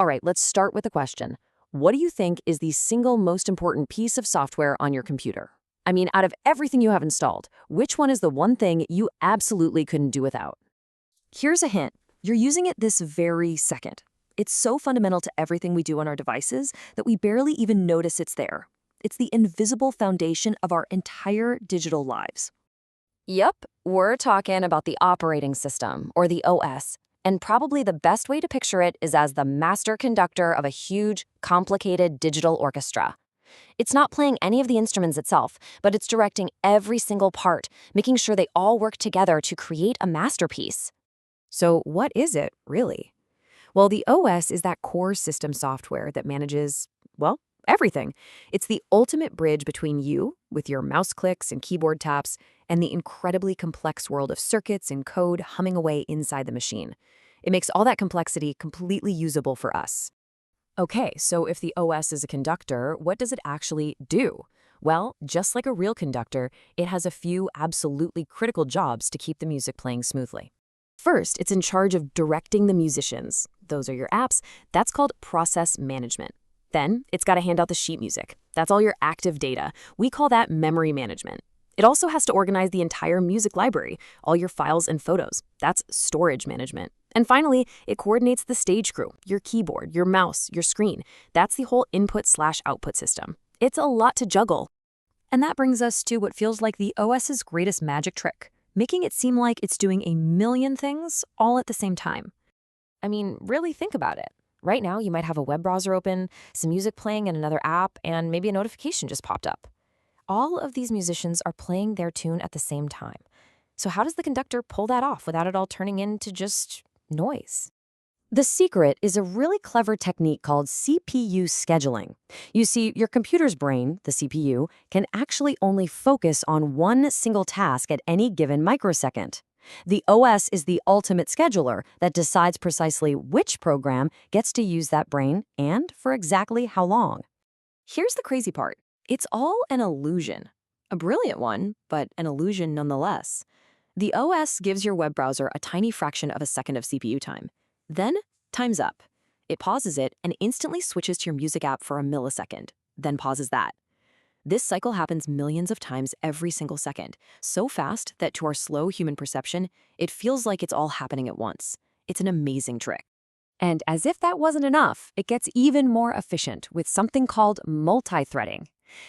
All right, let's start with the question. What do you think is the single most important piece of software on your computer? I mean, out of everything you have installed, which one is the one thing you absolutely couldn't do without? Here's a hint. You're using it this very second. It's so fundamental to everything we do on our devices that we barely even notice it's there. It's the invisible foundation of our entire digital lives. Yep, we're talking about the operating system, or the OS. And probably the best way to picture it is as the master conductor of a huge, complicated digital orchestra. It's not playing any of the instruments itself, but it's directing every single part, making sure they all work together to create a masterpiece. So what is it, really? Well, the OS is that core system software that manages, well, everything. It's the ultimate bridge between you, with your mouse clicks and keyboard taps, and the incredibly complex world of circuits and code humming away inside the machine. It makes all that complexity completely usable for us. Okay, so if the OS is a conductor, what does it actually do? Well, just like a real conductor, it has a few absolutely critical jobs to keep the music playing smoothly. First, it's in charge of directing the musicians. Those are your apps. That's called process management. Then, it's got to hand out the sheet music. That's all your active data. We call that memory management. It also has to organize the entire music library, all your files and photos. That's storage management. And finally, it coordinates the stage crew, your keyboard, your mouse, your screen. That's the whole input/output system. It's a lot to juggle. And that brings us to what feels like the OS's greatest magic trick, making it seem like it's doing a million things all at the same time. I mean, really think about it. Right now, you might have a web browser open, some music playing in another app, and maybe a notification just popped up. All of these musicians are playing their tune at the same time. So how does the conductor pull that off without it all turning into just noise? The secret is a really clever technique called CPU scheduling. You see, your computer's brain, the CPU, can actually only focus on one single task at any given microsecond. The OS is the ultimate scheduler that decides precisely which program gets to use that brain and for exactly how long. Here's the crazy part. It's all an illusion. A brilliant one, but an illusion nonetheless. The OS gives your web browser a tiny fraction of a second of CPU time. Then, time's up. It pauses it and instantly switches to your music app for a millisecond, then pauses that. This cycle happens millions of times every single second, so fast that to our slow human perception, it feels like it's all happening at once. It's an amazing trick. And as if that wasn't enough, it gets even more efficient with something called multi-threading.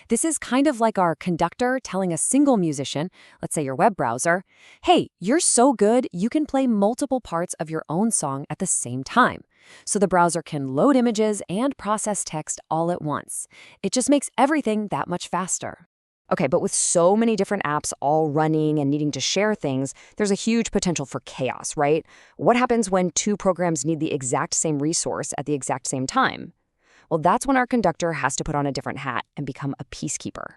This is kind of like our conductor telling a single musician, let's say your web browser, hey, you're so good, you can play multiple parts of your own song at the same time. So the browser can load images and process text all at once. It just makes everything that much faster. Okay, but with so many different apps all running and needing to share things, there's a huge potential for chaos, right? What happens when two programs need the exact same resource at the exact same time? Well, that's when our conductor has to put on a different hat and become a peacekeeper.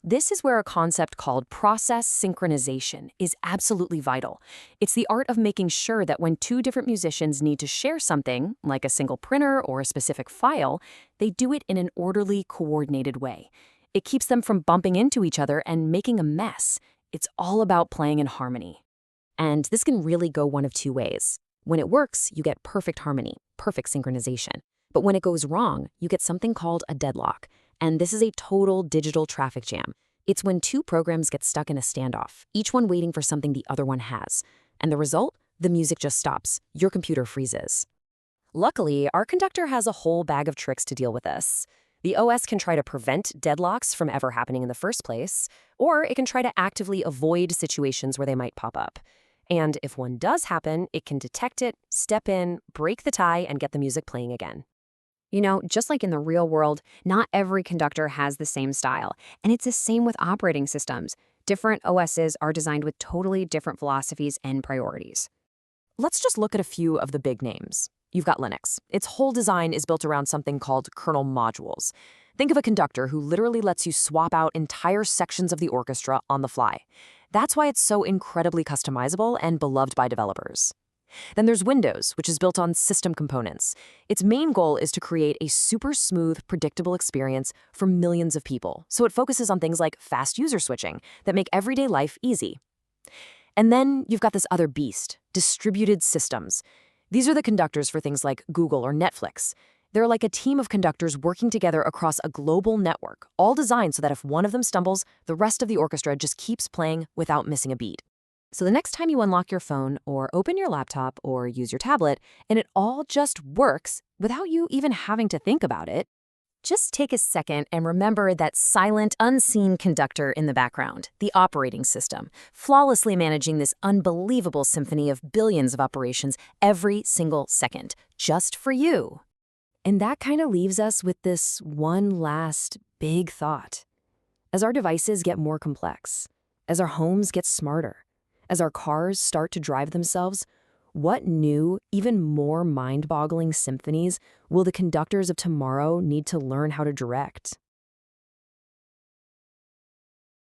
This is where a concept called process synchronization is absolutely vital. It's the art of making sure that when two different musicians need to share something, like a single printer or a specific file, they do it in an orderly, coordinated way. It keeps them from bumping into each other and making a mess. It's all about playing in harmony. And this can really go one of two ways. When it works, you get perfect harmony, perfect synchronization. But when it goes wrong, you get something called a deadlock. And this is a total digital traffic jam. It's when two programs get stuck in a standoff, each one waiting for something the other one has. And the result? The music just stops. Your computer freezes. Luckily, our conductor has a whole bag of tricks to deal with this. The OS can try to prevent deadlocks from ever happening in the first place, or it can try to actively avoid situations where they might pop up. And if one does happen, it can detect it, step in, break the tie, and get the music playing again. You know, just like in the real world, not every conductor has the same style, and it's the same with operating systems. Different OSs are designed with totally different philosophies and priorities. Let's just look at a few of the big names. You've got Linux. Its whole design is built around something called kernel modules. Think of a conductor who literally lets you swap out entire sections of the orchestra on the fly. That's why it's so incredibly customizable and beloved by developers. Then there's Windows, which is built on system components. Its main goal is to create a super smooth, predictable experience for millions of people. So it focuses on things like fast user switching that make everyday life easy. And then you've got this other beast, distributed systems. These are the conductors for things like Google or Netflix. They're like a team of conductors working together across a global network, all designed so that if one of them stumbles, the rest of the orchestra just keeps playing without missing a beat. So the next time you unlock your phone or open your laptop or use your tablet, and it all just works without you even having to think about it, just take a second and remember that silent, unseen conductor in the background, the operating system, flawlessly managing this unbelievable symphony of billions of operations every single second, just for you. And that kind of leaves us with this one last big thought. As our devices get more complex, as our homes get smarter, as our cars start to drive themselves, what new, even more mind-boggling symphonies will the conductors of tomorrow need to learn how to direct?